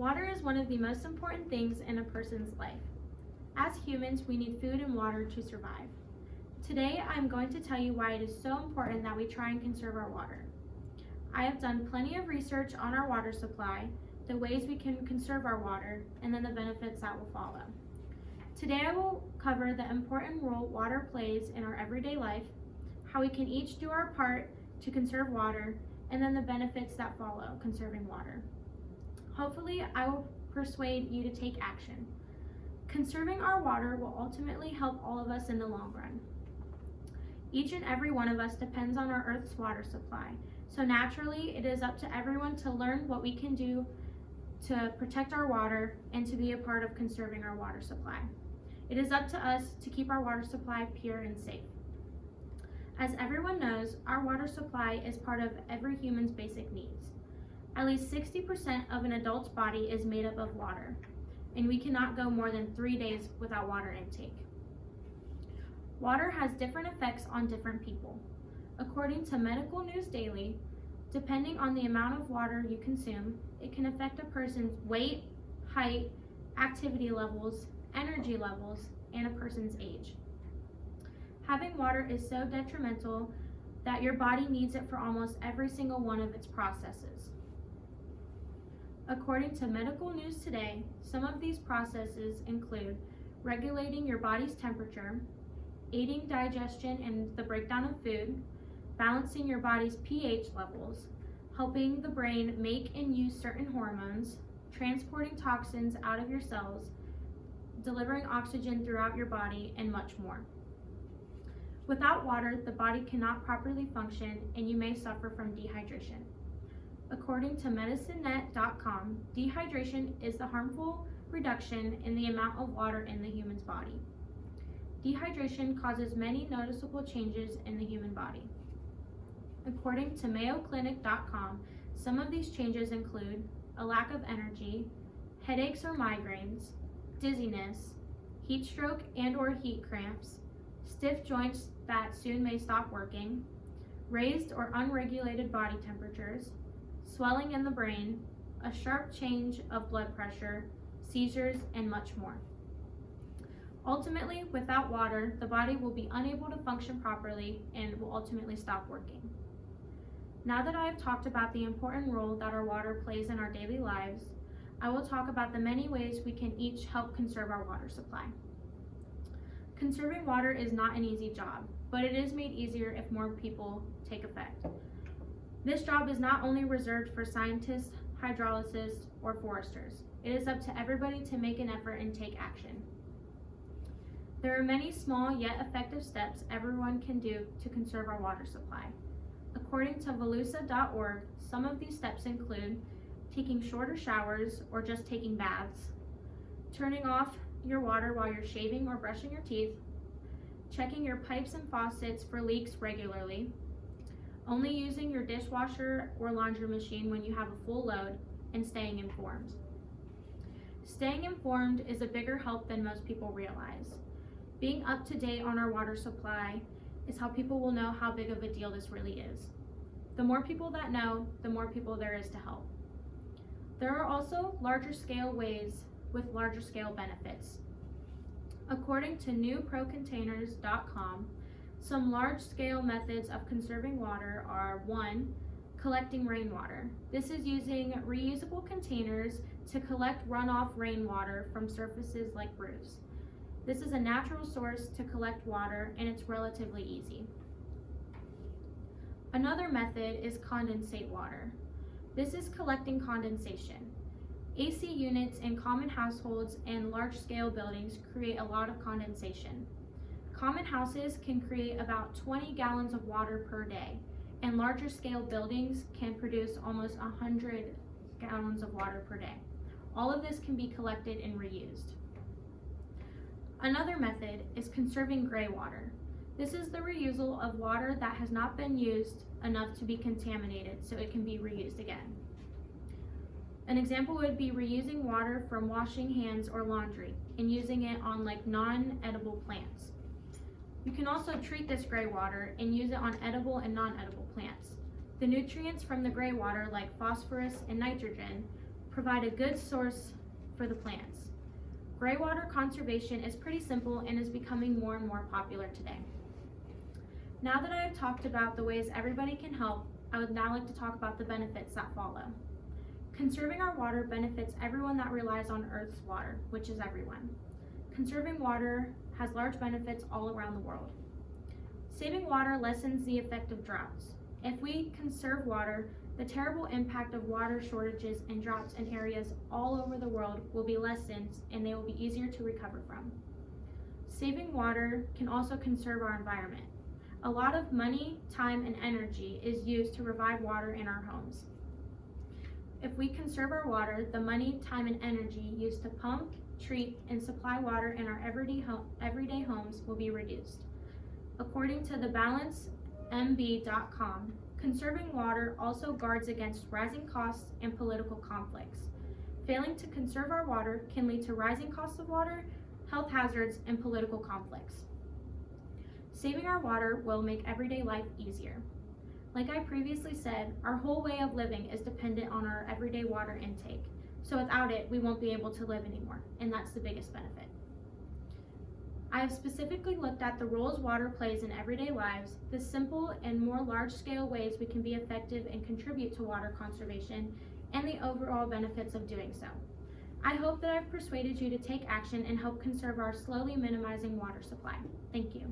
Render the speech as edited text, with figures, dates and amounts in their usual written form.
Water is one of the most important things in a person's life. As humans, we need food and water to survive. Today, I'm going to tell you why it is so important that we try and conserve our water. I have done plenty of research on our water supply, the ways we can conserve our water, and then the benefits that will follow. Today, I will cover the important role water plays in our everyday life, how we can each do our part to conserve water, and then the benefits that follow conserving water. Hopefully, I will persuade you to take action. Conserving our water will ultimately help all of us in the long run. Each and every one of us depends on our Earth's water supply, so naturally, it is up to everyone to learn what we can do to protect our water and to be a part of conserving our water supply. It is up to us to keep our water supply pure and safe. As everyone knows, our water supply is part of every human's basic needs. At least 60% of an adult's body is made up of water, and we cannot go more than 3 days without water intake. Water has different effects on different people. According to Medical News Daily, depending on the amount of water you consume, it can affect a person's weight, height, activity levels, energy levels, and a person's age. Having water is so detrimental that your body needs it for almost every single one of its processes. According to Medical News Today, some of these processes include regulating your body's temperature, aiding digestion and the breakdown of food, balancing your body's pH levels, helping the brain make and use certain hormones, transporting toxins out of your cells, delivering oxygen throughout your body, and much more. Without water, the body cannot properly function and you may suffer from dehydration. According to medicinenet.com, dehydration is the harmful reduction in the amount of water in the human's body. Dehydration causes many noticeable changes in the human body. According to mayoclinic.com, some of these changes include a lack of energy, headaches or migraines, dizziness, heat stroke and/or heat cramps, stiff joints that soon may stop working, raised or unregulated body temperatures, swelling in the brain, a sharp change of blood pressure, seizures, and much more. Ultimately, without water, the body will be unable to function properly and will ultimately stop working. Now that I have talked about the important role that our water plays in our daily lives, I will talk about the many ways we can each help conserve our water supply. Conserving water is not an easy job, but it is made easier if more people take effect. This job is not only reserved for scientists, hydrologists, or foresters. It is up to everybody to make an effort and take action. There are many small yet effective steps everyone can do to conserve our water supply. According to velusa.org, some of these steps include taking shorter showers or just taking baths, turning off your water while you're shaving or brushing your teeth, checking your pipes and faucets for leaks regularly, only using your dishwasher or laundry machine when you have a full load, and staying informed. Staying informed is a bigger help than most people realize. Being up to date on our water supply is how people will know how big of a deal this really is. The more people that know, the more people there is to help. There are also larger scale ways with larger scale benefits. According to newprocontainers.com, some large-scale methods of conserving water are 1. Collecting rainwater. This is using reusable containers to collect runoff rainwater from surfaces like roofs. This is a natural source to collect water and it's relatively easy. Another method is condensate water. This is collecting condensation. AC units in common households and large-scale buildings create a lot of condensation. Common houses can create about 20 gallons of water per day, and larger scale buildings can produce almost 100 gallons of water per day. All of this can be collected and reused. Another method is conserving gray water. This is the reusal of water that has not been used enough to be contaminated so it can be reused again. An example would be reusing water from washing hands or laundry and using it on non-edible plants. You can also treat this gray water and use it on edible and non-edible plants. The nutrients from the gray water, like phosphorus and nitrogen, provide a good source for the plants. Gray water conservation is pretty simple and is becoming more and more popular today. Now that I have talked about the ways everybody can help, I would now like to talk about the benefits that follow. Conserving our water benefits everyone that relies on Earth's water, which is everyone. Conserving water has large benefits all around the world. Saving water lessens the effect of droughts. If we conserve water, the terrible impact of water shortages and droughts in areas all over the world will be lessened and they will be easier to recover from. Saving water can also conserve our environment. A lot of money, time, and energy is used to provide water in our homes. If we conserve our water, the money, time, and energy used to pump, treat, and supply water in our everyday homes will be reduced. According to thebalancemb.com, conserving water also guards against rising costs and political conflicts. Failing to conserve our water can lead to rising costs of water, health hazards, and political conflicts. Saving our water will make everyday life easier. Like I previously said, our whole way of living is dependent on our everyday water intake. So without it, we won't be able to live anymore, and that's the biggest benefit. I have specifically looked at the roles water plays in everyday lives, the simple and more large-scale ways we can be effective and contribute to water conservation, and the overall benefits of doing so. I hope that I've persuaded you to take action and help conserve our slowly minimizing water supply. Thank you.